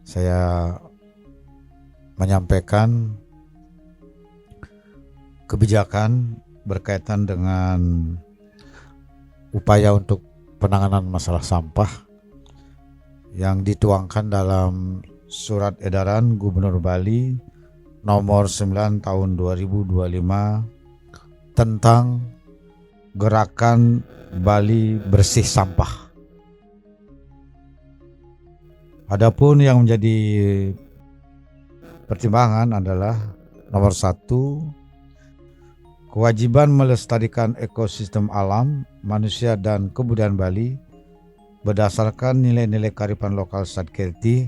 saya menyampaikan kebijakan berkaitan dengan upaya untuk penanganan masalah sampah yang dituangkan dalam Surat Edaran Gubernur Bali nomor 9 tahun 2025 tentang Gerakan Bali Bersih Sampah. Adapun yang menjadi pertimbangan adalah nomor 1, kewajiban melestarikan ekosistem alam, manusia dan kebudayaan Bali berdasarkan nilai-nilai kearifan lokal Satkerti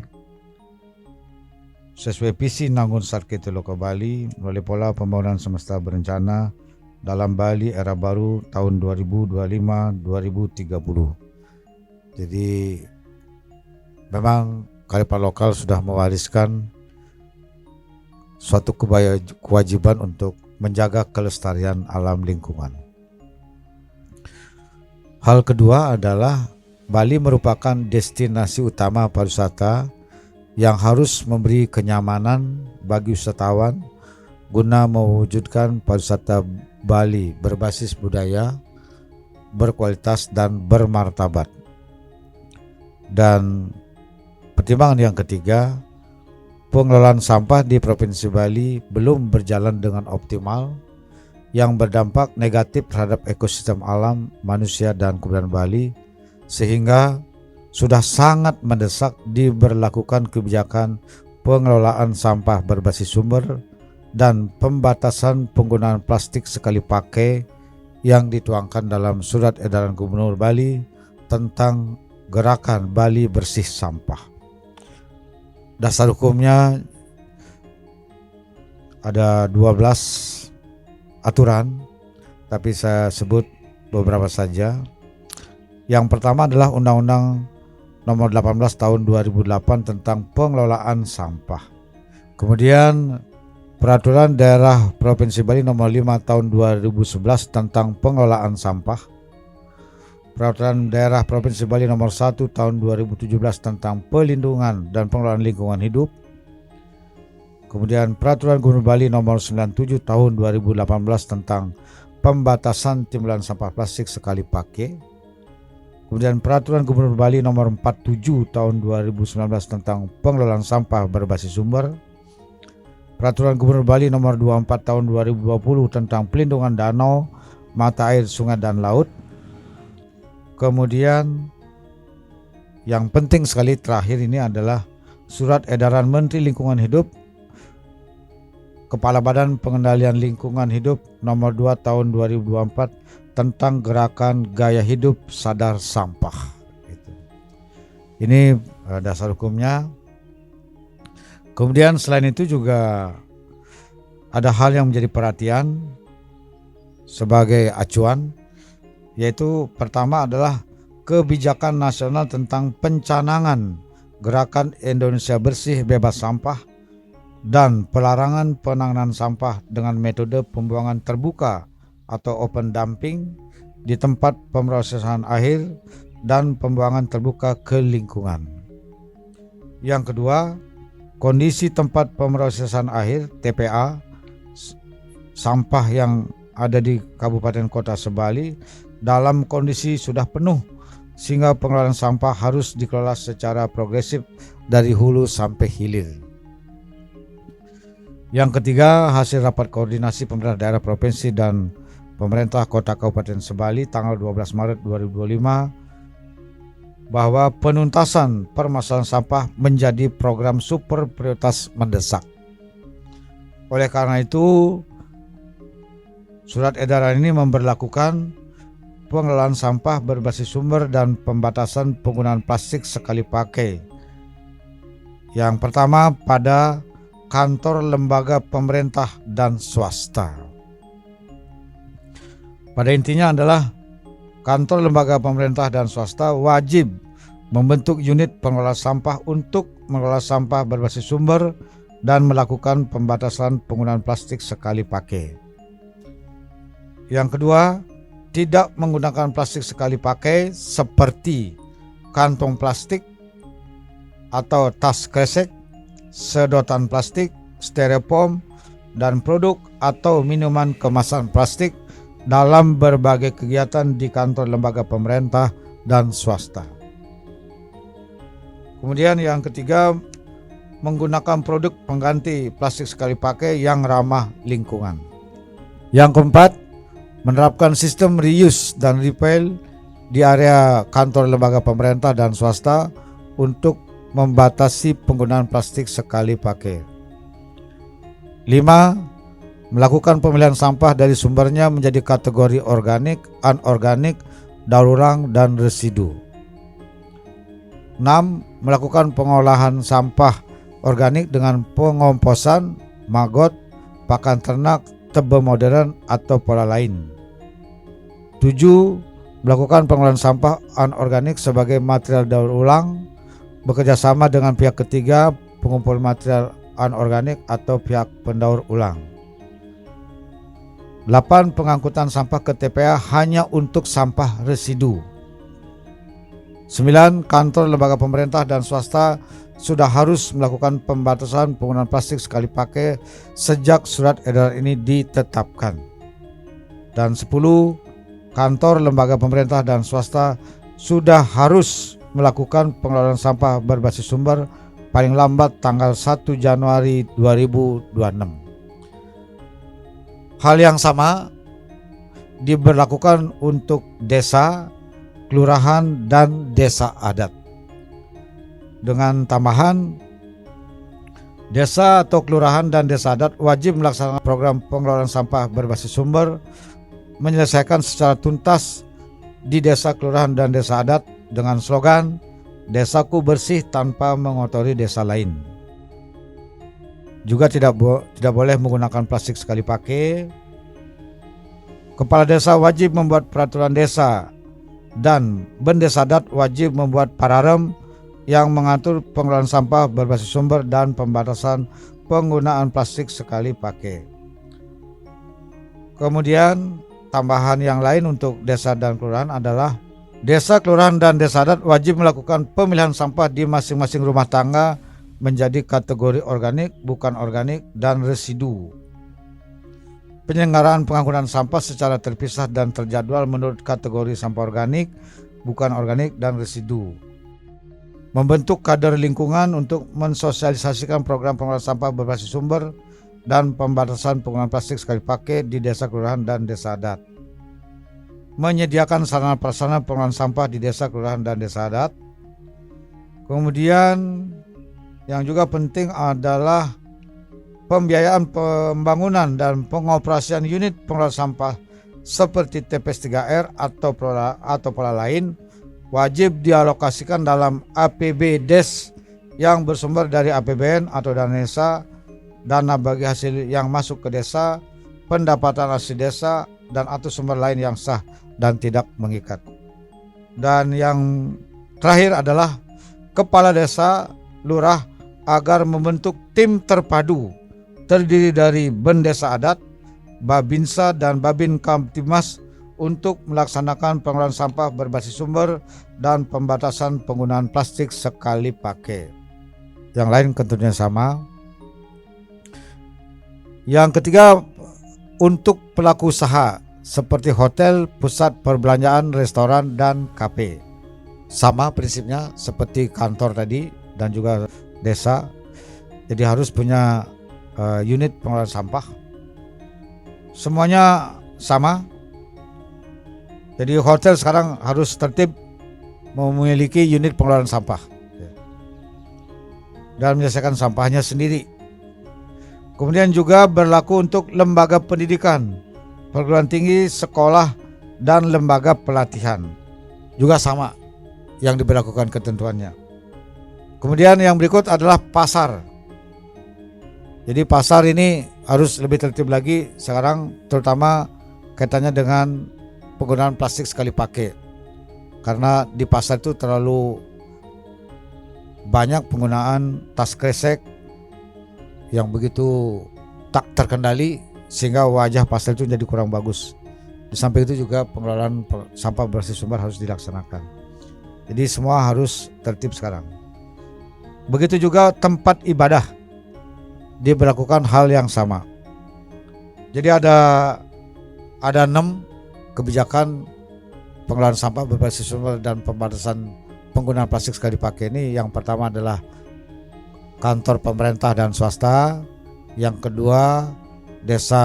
sesuai visi Nangun Satkerti Loka Bali melalui pola pembangunan semesta berencana dalam Bali era baru tahun 2025-2030. Jadi memang kearifan lokal sudah mewariskan suatu kewajiban untuk menjaga kelestarian alam lingkungan. Hal kedua adalah Bali merupakan destinasi utama pariwisata yang harus memberi kenyamanan bagi wisatawan guna mewujudkan pariwisata Bali berbasis budaya, berkualitas dan bermartabat. Dan pertimbangan yang ketiga, pengelolaan sampah di Provinsi Bali belum berjalan dengan optimal yang berdampak negatif terhadap ekosistem alam, manusia dan kebudayaan Bali, sehingga sudah sangat mendesak diberlakukan kebijakan pengelolaan sampah berbasis sumber dan pembatasan penggunaan plastik sekali pakai yang dituangkan dalam Surat Edaran Gubernur Bali tentang Gerakan Bali Bersih Sampah. Dasar hukumnya ada 12 aturan, tapi saya sebut beberapa saja. Yang pertama adalah Undang-Undang Nomor 18 Tahun 2008 tentang Pengelolaan Sampah. Kemudian Peraturan Daerah Provinsi Bali Nomor 5 Tahun 2011 tentang Pengelolaan Sampah. Peraturan Daerah Provinsi Bali Nomor 1 Tahun 2017 tentang Pelindungan dan Pengelolaan Lingkungan Hidup. Kemudian Peraturan Gubernur Bali Nomor 97 Tahun 2018 tentang Pembatasan Timbulan Sampah Plastik Sekali Pakai. Kemudian Peraturan Gubernur Bali Nomor 47 Tahun 2019 tentang Pengelolaan Sampah Berbasis Sumber. Peraturan Gubernur Bali Nomor 24 Tahun 2020 tentang Pelindungan Danau, Mata Air, Sungai dan Laut. Kemudian yang penting sekali terakhir ini adalah Surat Edaran Menteri Lingkungan Hidup Kepala Badan Pengendalian Lingkungan Hidup Nomor 2 Tahun 2024 tentang Gerakan Gaya Hidup Sadar Sampah. Ini dasar hukumnya. Kemudian selain itu juga ada hal yang menjadi perhatian sebagai acuan, yaitu pertama adalah kebijakan nasional tentang pencanangan Gerakan Indonesia Bersih Bebas Sampah dan pelarangan penanganan sampah dengan metode pembuangan terbuka atau open dumping di tempat pemrosesan akhir dan pembuangan terbuka ke lingkungan. Yang kedua, kondisi tempat pemrosesan akhir TPA sampah yang ada di Kabupaten Kota Sebali dalam kondisi sudah penuh sehingga pengelolaan sampah harus dikelola secara progresif dari hulu sampai hilir. Yang ketiga, hasil rapat koordinasi pemerintah daerah provinsi dan pemerintah Kota Kabupaten Sebali tanggal 12 Maret 2025 bahwa penuntasan permasalahan sampah menjadi program super prioritas mendesak. Oleh karena itu, surat edaran ini memberlakukan pengelolaan sampah berbasis sumber dan pembatasan penggunaan plastik sekali pakai. Yang pertama pada kantor lembaga pemerintah dan swasta. Pada intinya adalah kantor lembaga pemerintah dan swasta wajib membentuk unit pengelola sampah untuk mengelola sampah berbasis sumber dan melakukan pembatasan penggunaan plastik sekali pakai. Yang kedua, tidak menggunakan plastik sekali pakai seperti kantong plastik, atau tas kresek, sedotan plastik, styrofoam, dan produk atau minuman kemasan plastik dalam berbagai kegiatan di kantor lembaga pemerintah dan swasta. Kemudian yang ketiga, menggunakan produk pengganti plastik sekali pakai yang ramah lingkungan. Yang keempat, menerapkan sistem reuse dan refill di area kantor lembaga pemerintah dan swasta untuk membatasi penggunaan plastik sekali pakai. 5. Melakukan pemilihan sampah dari sumbernya menjadi kategori organik, anorganik, daur ulang, dan residu. 6. Melakukan pengolahan sampah organik dengan pengomposan, maggot, pakan ternak, tebe modern, atau pola lain. 7. Melakukan pengolahan sampah anorganik sebagai material daur ulang, bekerjasama dengan pihak ketiga, pengumpul material anorganik atau pihak pendaur ulang. 8. Pengangkutan sampah ke TPA hanya untuk sampah residu. 9. Kantor lembaga pemerintah dan swasta sudah harus melakukan pembatasan penggunaan plastik sekali pakai sejak surat edaran ini ditetapkan. Dan 10. Kantor lembaga pemerintah dan swasta sudah harus melakukan pengelolaan sampah berbasis sumber paling lambat tanggal 1 Januari 2026. Hal yang sama diberlakukan untuk desa, kelurahan, dan desa adat. Dengan tambahan, desa atau kelurahan dan desa adat wajib melaksanakan program pengelolaan sampah berbasis sumber, menyelesaikan secara tuntas di desa, kelurahan, dan desa adat dengan slogan "Desaku bersih tanpa mengotori desa lain". Juga tidak boleh menggunakan plastik sekali pakai. Kepala desa wajib membuat peraturan desa dan bendesa adat wajib membuat pararem yang mengatur pengelolaan sampah berbasis sumber dan pembatasan penggunaan plastik sekali pakai. Kemudian tambahan yang lain untuk desa dan kelurahan adalah desa, kelurahan, dan desa adat wajib melakukan pemilihan sampah di masing-masing rumah tangga menjadi kategori organik, bukan organik, dan residu. Penyelenggaraan pengangkutan sampah secara terpisah dan terjadwal menurut kategori sampah organik, bukan organik, dan residu. Membentuk kader lingkungan untuk mensosialisasikan program pengelolaan sampah berbasis sumber dan pembatasan penggunaan plastik sekali pakai di desa, kelurahan, dan desa adat. Menyediakan sarana prasarana pengelolaan sampah di desa, kelurahan, dan desa adat. Kemudian yang juga penting adalah pembiayaan pembangunan dan pengoperasian unit pengelolaan sampah seperti TPS 3R atau pola lain wajib dialokasikan dalam APBDes yang bersumber dari APBN atau dana desa, dana bagi hasil yang masuk ke desa, pendapatan asli desa, dan atau sumber lain yang sah dan tidak mengikat. Dan yang terakhir adalah kepala desa, lurah agar membentuk tim terpadu terdiri dari bendesa adat, Babinsa, dan Babin Kamtibmas untuk melaksanakan pengelolaan sampah berbasis sumber dan pembatasan penggunaan plastik sekali pakai. Yang lain tentunya sama. Yang ketiga, untuk pelaku usaha seperti hotel, pusat perbelanjaan, restoran, dan kafe. Sama prinsipnya seperti kantor tadi dan juga desa. Jadi harus punya unit pengelolaan sampah. Semuanya sama. Jadi hotel sekarang harus tertib memiliki unit pengelolaan sampah dan menyelesaikan sampahnya sendiri. Kemudian juga berlaku untuk lembaga pendidikan, perguruan tinggi, sekolah, dan lembaga pelatihan. Juga sama yang diberlakukan ketentuannya. Kemudian yang berikut adalah pasar. Jadi pasar ini harus lebih tertib lagi sekarang, terutama kaitannya dengan penggunaan plastik sekali pakai. Karena di pasar itu terlalu banyak penggunaan tas kresek yang begitu tak terkendali sehingga wajah pasar itu jadi kurang bagus. Di samping itu juga pengelolaan sampah berbasis sumber harus dilaksanakan. Jadi semua harus tertib sekarang. Begitu juga tempat ibadah diberlakukan hal yang sama. Jadi ada 6 kebijakan pengelolaan sampah berbasis sumber dan pembatasan penggunaan plastik sekali pakai ini. Yang pertama adalah kantor pemerintah dan swasta, yang kedua desa,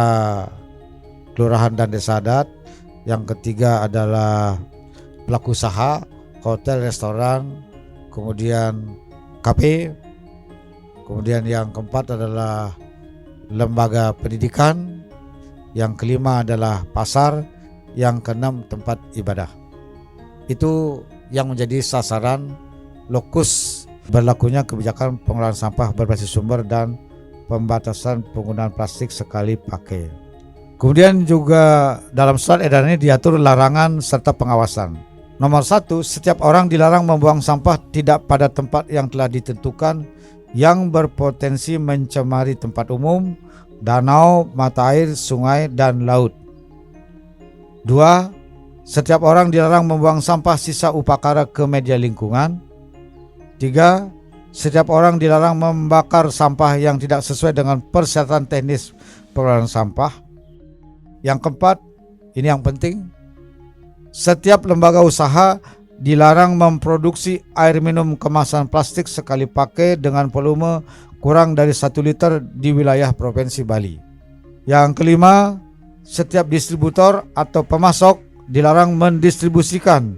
kelurahan dan desa adat, yang ketiga adalah pelaku usaha, hotel, restoran, kemudian kafe, kemudian yang keempat adalah lembaga pendidikan, yang kelima adalah pasar, yang keenam tempat ibadah. Itu yang menjadi sasaran lokus berlakunya kebijakan pengelolaan sampah berbasis sumber dan pembatasan penggunaan plastik sekali pakai. Kemudian juga dalam surat edaran ini diatur larangan serta pengawasan. Nomor 1, setiap orang dilarang membuang sampah tidak pada tempat yang telah ditentukan yang berpotensi mencemari tempat umum, danau, mata air, sungai, dan laut. 2, setiap orang dilarang membuang sampah sisa upakara ke media lingkungan. 3, setiap orang dilarang membakar sampah yang tidak sesuai dengan persyaratan teknis pengelolaan sampah. Yang keempat, ini yang penting, setiap lembaga usaha dilarang memproduksi air minum kemasan plastik sekali pakai dengan volume kurang dari 1 liter di wilayah Provinsi Bali. Yang kelima, setiap distributor atau pemasok dilarang mendistribusikan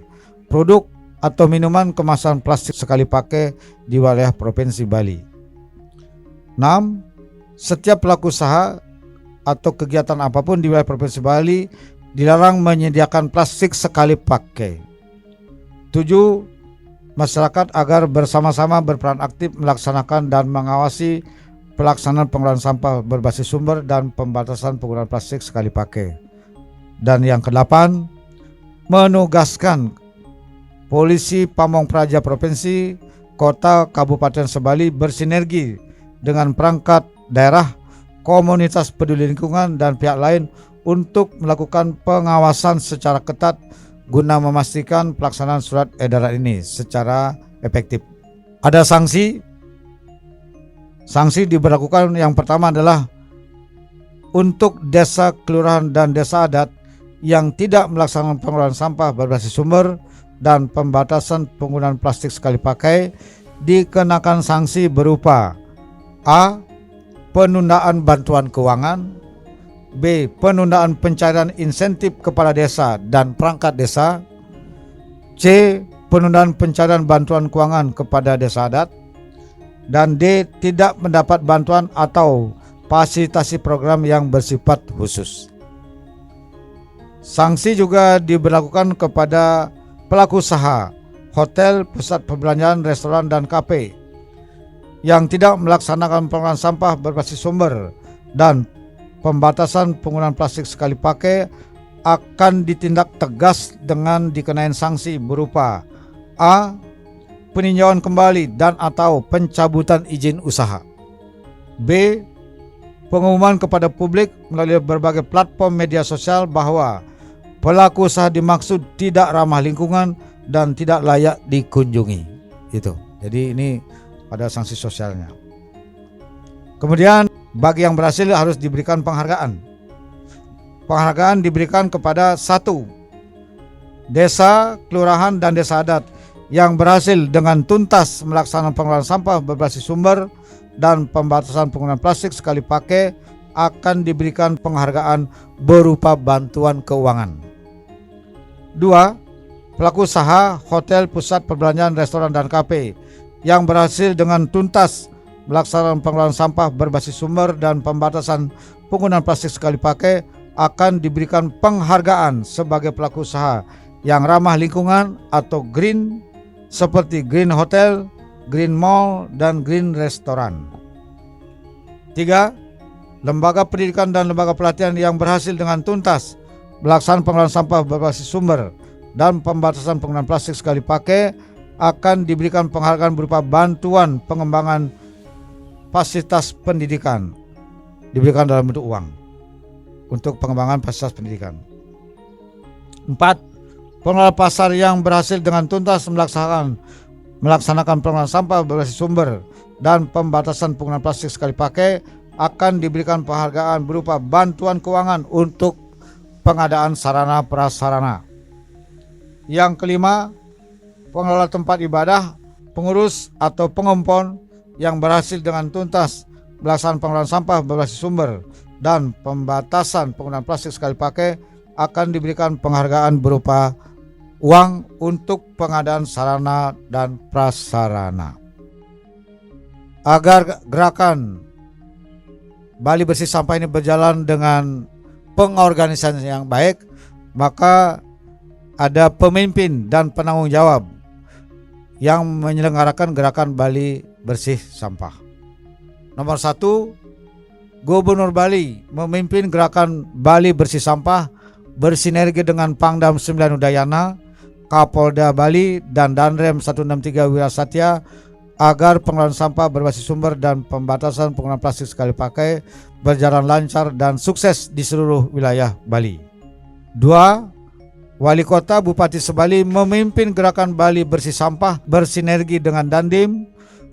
produk atau minuman kemasan plastik sekali pakai di wilayah Provinsi Bali. 6, setiap pelaku usaha atau kegiatan apapun di wilayah Provinsi Bali dilarang menyediakan plastik sekali pakai. 7, masyarakat agar bersama-sama berperan aktif melaksanakan dan mengawasi pelaksanaan pengelolaan sampah berbasis sumber dan pembatasan penggunaan plastik sekali pakai. Dan yang ke-8, menugaskan Polisi Pamong Praja Provinsi, Kota, Kabupaten Sebali bersinergi dengan perangkat daerah, komunitas peduli lingkungan, dan pihak lain untuk melakukan pengawasan secara ketat guna memastikan pelaksanaan surat edaran ini secara efektif. Ada sanksi. Sanksi diberlakukan, yang pertama adalah untuk desa, kelurahan, dan desa adat yang tidak melaksanakan pengelolaan sampah berbasis sumber dan pembatasan penggunaan plastik sekali pakai dikenakan sanksi berupa A, penundaan bantuan keuangan, B, penundaan pencairan insentif kepala desa dan perangkat desa, C, penundaan pencairan bantuan keuangan kepada desa adat, dan D, tidak mendapat bantuan atau fasilitasi program yang bersifat khusus. Sanksi juga diberlakukan kepada pelaku usaha, hotel, pusat perbelanjaan, restoran, dan kafe yang tidak melaksanakan pengelolaan sampah berbasis sumber dan pembatasan penggunaan plastik sekali pakai akan ditindak tegas dengan dikenain sanksi berupa A, peninjauan kembali dan atau pencabutan izin usaha, B, pengumuman kepada publik melalui berbagai platform media sosial bahwa pelaku usaha dimaksud tidak ramah lingkungan dan tidak layak dikunjungi. Itu. Jadi ini ada sanksi sosialnya. Kemudian bagi yang berhasil harus diberikan penghargaan. Penghargaan diberikan kepada 1, desa, kelurahan, dan desa adat yang berhasil dengan tuntas melaksanakan pengelolaan sampah berbasis sumber dan pembatasan penggunaan plastik sekali pakai akan diberikan penghargaan berupa bantuan keuangan. 2, pelaku usaha, hotel, pusat perbelanjaan, restoran, dan kafe yang berhasil dengan tuntas melaksanakan pengelolaan sampah berbasis sumber dan pembatasan penggunaan plastik sekali pakai akan diberikan penghargaan sebagai pelaku usaha yang ramah lingkungan atau green, seperti Green Hotel, Green Mall, dan Green Restoran. 3, lembaga pendidikan dan lembaga pelatihan yang berhasil dengan tuntas melaksanakan pengelolaan sampah berbasis sumber dan pembatasan penggunaan plastik sekali pakai akan diberikan penghargaan berupa bantuan pengembangan fasilitas pendidikan, diberikan dalam bentuk uang untuk pengembangan fasilitas pendidikan. 4, pengelola pasar yang berhasil dengan tuntas melaksanakan melaksanakan pengelolaan sampah berbasis sumber dan pembatasan penggunaan plastik sekali pakai akan diberikan penghargaan berupa bantuan keuangan untuk pengadaan sarana prasarana. Yang kelima, pengelola tempat ibadah, pengurus atau pengompon yang berhasil dengan tuntas melaksanakan pengelolaan sampah berbasis sumber dan pembatasan penggunaan plastik sekali pakai akan diberikan penghargaan berupa uang untuk pengadaan sarana dan prasarana. Agar gerakan Bali Bersih Sampah ini berjalan dengan pengorganisasian yang baik, maka ada pemimpin dan penanggung jawab yang menyelenggarakan gerakan Bali Bersih Sampah. Nomor 1, Gubernur Bali memimpin gerakan Bali Bersih Sampah bersinergi dengan Pangdam 9 Udayana, Kapolda Bali, dan Danrem 163 Wirasatya agar pengelolaan sampah berbasis sumber dan pembatasan penggunaan plastik sekali pakai berjalan lancar dan sukses di seluruh wilayah Bali. 2. Wali Kota Bupati Sebali memimpin gerakan Bali Bersih Sampah bersinergi dengan Dandim,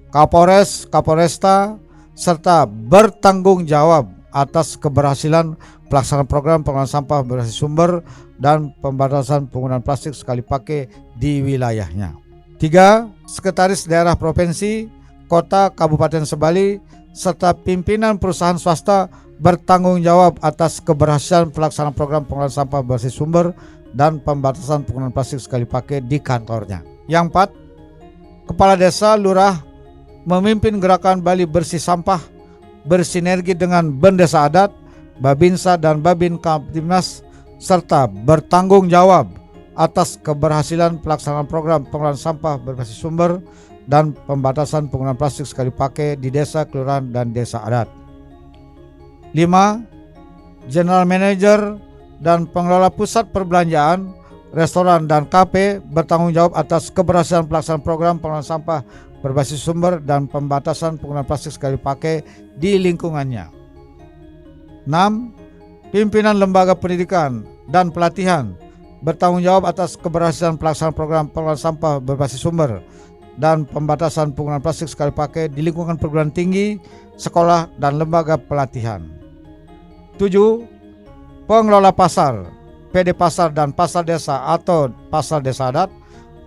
Kapolres, Kapolresta, serta bertanggung jawab atas keberhasilan pelaksanaan program pengelolaan sampah berbasis sumber dan pembatasan penggunaan plastik sekali pakai di wilayahnya. 3. Sekretaris Daerah Provinsi, Kota, Kabupaten Sebali, serta pimpinan perusahaan swasta bertanggung jawab atas keberhasilan pelaksanaan program pengelolaan sampah berbasis sumber dan pembatasan penggunaan plastik sekali pakai di kantornya. Yang 4. Kepala Desa, Lurah memimpin gerakan Bali Bersih Sampah bersinergi dengan Bendesa Adat, Babinsa, dan Babin Kamtibnas, serta bertanggung jawab atas keberhasilan pelaksanaan program pengelolaan sampah berbasis sumber dan pembatasan penggunaan plastik sekali pakai di desa, kelurahan, dan desa adat. 5. General Manager dan pengelola pusat perbelanjaan, restoran, dan kafe bertanggung jawab atas keberhasilan pelaksanaan program pengelolaan sampah berbasis sumber dan pembatasan penggunaan plastik sekali pakai di lingkungannya. 6. Pimpinan lembaga pendidikan dan pelatihan bertanggung jawab atas keberhasilan pelaksanaan program pengelolaan sampah berbasis sumber dan pembatasan penggunaan plastik sekali pakai di lingkungan perguruan tinggi, sekolah, dan lembaga pelatihan. 7. Pengelola pasar, PD Pasar, dan Pasar Desa atau Pasar Desa Adat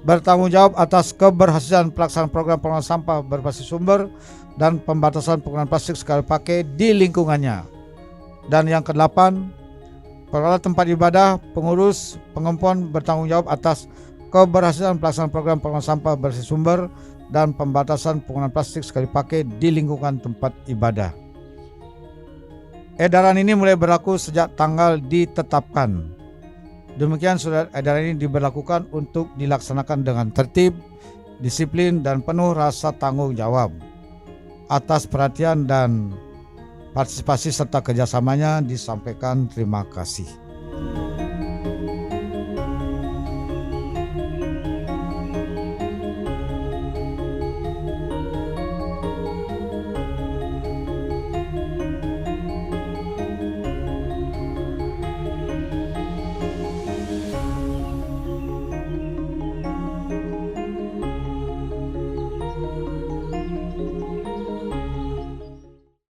bertanggung jawab atas keberhasilan pelaksanaan program pengelolaan sampah berbasis sumber dan pembatasan penggunaan plastik sekali pakai di lingkungannya. Dan yang ke-8, pengelola tempat ibadah, pengurus, pengompon bertanggung jawab atas keberhasilan pelaksanaan program pengelolaan sampah berbasis sumber dan pembatasan penggunaan plastik sekali pakai di lingkungan tempat ibadah. Edaran ini mulai berlaku sejak tanggal ditetapkan. Demikian surat edaran ini diberlakukan untuk dilaksanakan dengan tertib, disiplin, dan penuh rasa tanggung jawab. Atas perhatian dan partisipasi serta kerjasamanya disampaikan terima kasih.